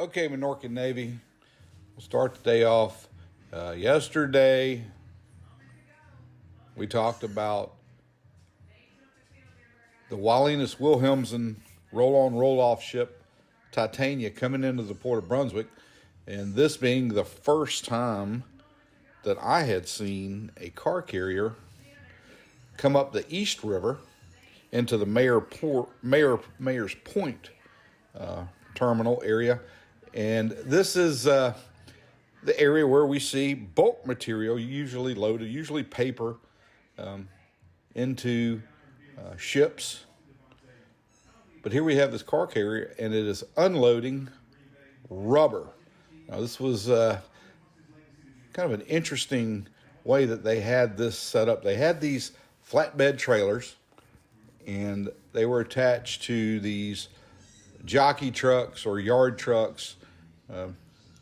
Okay, Minorcan Navy, we'll start the day off. Yesterday, we talked about the Wallinus Wilhelmsen roll-on, roll-off ship Titania coming into the port of Brunswick, and this being the first time that I had seen a car carrier come up the East River into the Mayor's Point terminal area. And this is the area where we see bulk material usually loaded, usually paper, into ships. But here we have this car carrier, and it is unloading rubber. Now, this was kind of an interesting way that they had this set up. They had these flatbed trailers, and they were attached to these jockey trucks or yard trucks,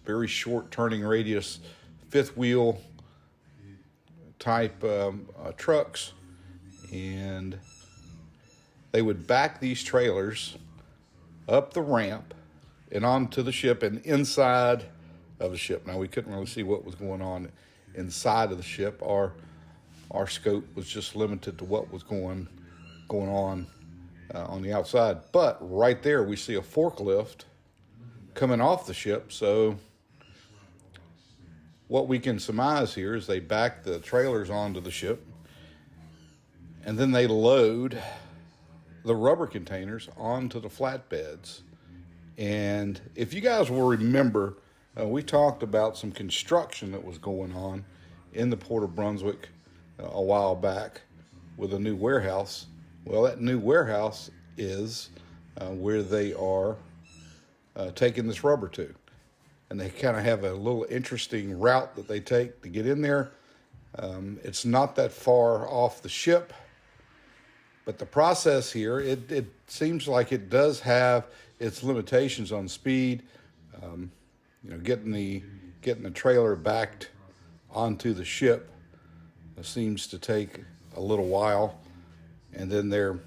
very short turning radius, fifth wheel type trucks, and they would back these trailers up the ramp and onto the ship and inside of the ship. Now, we couldn't really see what was going on inside of the ship. Our scope was just limited to what was going on the outside. But right there, we see a forklift coming off the ship. So what we can surmise here is they back the trailers onto the ship, and then they load the rubber containers onto the flatbeds. And if you guys will remember, we talked about some construction that was going on in the Port of Brunswick a while back with a new warehouse. Well, that new warehouse is where they are taking this rubber to. And they kind of have a little interesting route that they take to get in there. It's not that far off the ship. But the process here, it seems like it does have its limitations on speed. Getting the trailer backed onto the ship seems to take a little while, and then they're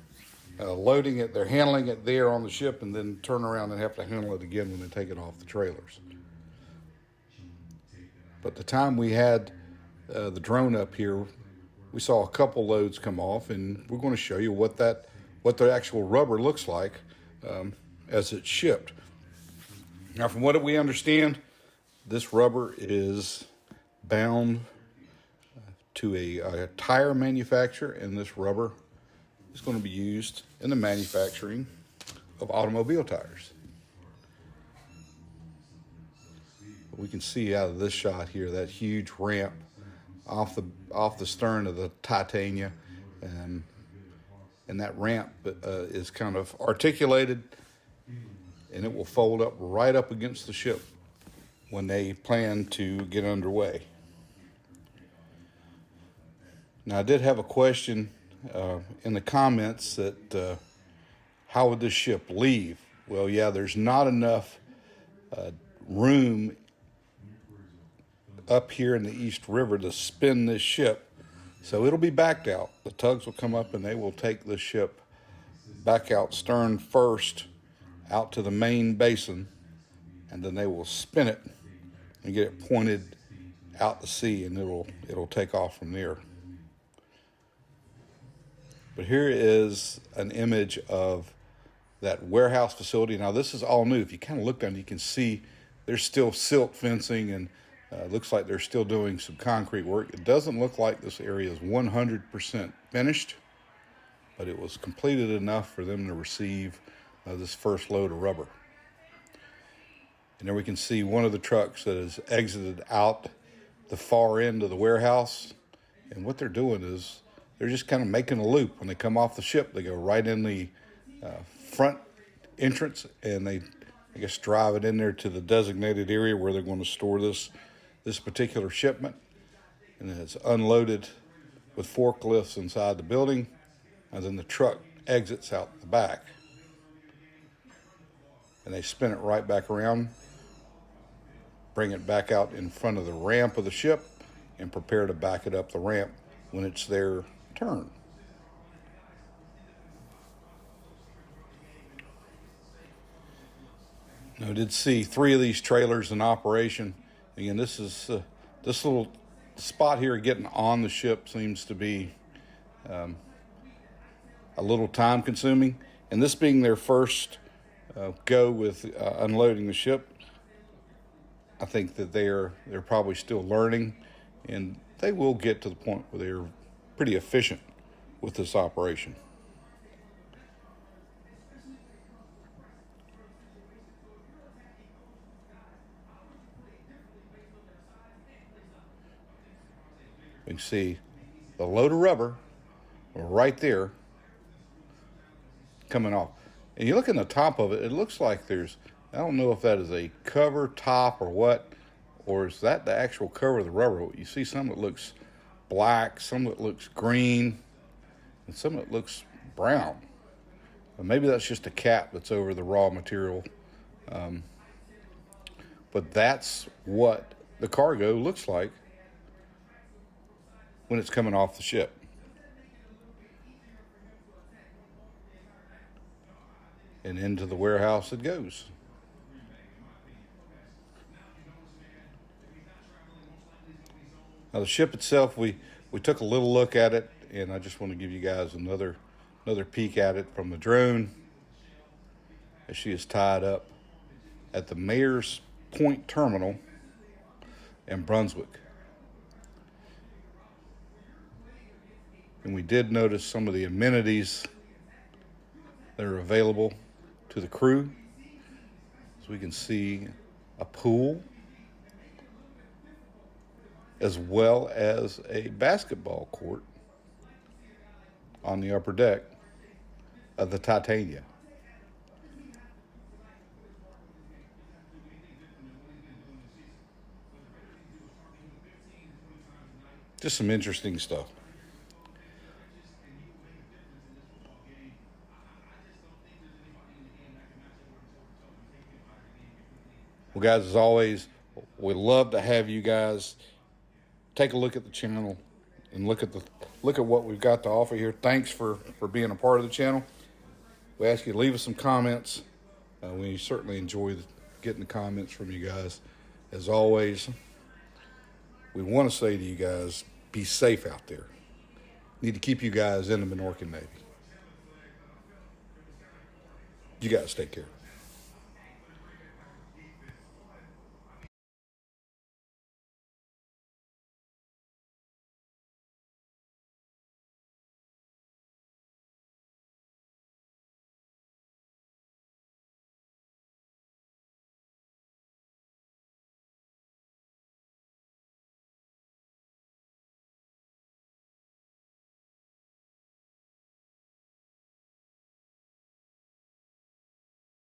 loading it, they're handling it there on the ship, and then turn around and have to handle it again when they take it off the trailers. But the time we had the drone up here, we saw a couple loads come off, and we're going to show you what the actual rubber looks like as it's shipped. Now, from what we understand, this rubber is bound to a tire manufacturer, and this rubber is going to be used in the manufacturing of automobile tires. We can see out of this shot here that huge ramp off the stern of the Titania, and that ramp is kind of articulated, and it will fold up right up against the ship when they plan to get underway. Now, I did have a question in the comments that how would this ship leave? Well, yeah, there's not enough room up here in the East River to spin this ship, so it'll be backed out. The tugs will come up and they will take the ship back out stern first out to the main basin, and then they will spin it and get it pointed out to sea, and it'll take off from there. But here is an image of that warehouse facility. Now, this is all new. If you kind of look down, you can see there's still silt fencing, and looks like they're still doing some concrete work. It doesn't look like this area is 100% finished, but it was completed enough for them to receive this first load of rubber. And there we can see one of the trucks that has exited out the far end of the warehouse. And what they're doing is they're just kind of making a loop. When they come off the ship, they go right in the front entrance, and they, I guess, drive it in there to the designated area where they're going to store this particular shipment. And then it's unloaded with forklifts inside the building, and then the truck exits out the back. And they spin it right back around, bring it back out in front of the ramp of the ship, and prepare to back it up the ramp when it's their turn. I did see 3 of these trailers in operation. Again, this little spot here getting on the ship seems to be a little time consuming. And this being their first go with unloading the ship, I think that they're probably still learning, and they will get to the point where they're pretty efficient with this operation. You can see the load of rubber right there coming off. And you look in the top of it, it looks like there's, I don't know if that is a cover top or what, or is that the actual cover of the rubber. You see some that looks black, some that looks green, and some that looks brown. But maybe that's just a cap that's over the raw material. But that's what the cargo looks like when it's coming off the ship. And into the warehouse it goes. Now the ship itself, we took a little look at it, and I just want to give you guys another peek at it from the drone as she is tied up at the Mayor's Point Terminal in Brunswick. And we did notice some of the amenities that are available to the crew. So we can see a pool, as well as a basketball court on the upper deck of the Titania. Just some interesting stuff. Well, guys, as always, we love to have you guys take a look at the channel and look at what we've got to offer here. Thanks for being a part of the channel. We ask you to leave us some comments. We certainly enjoy getting the comments from you guys. As always, we want to say to you guys, be safe out there. Need to keep you guys in the Minorcan Navy. You guys take care.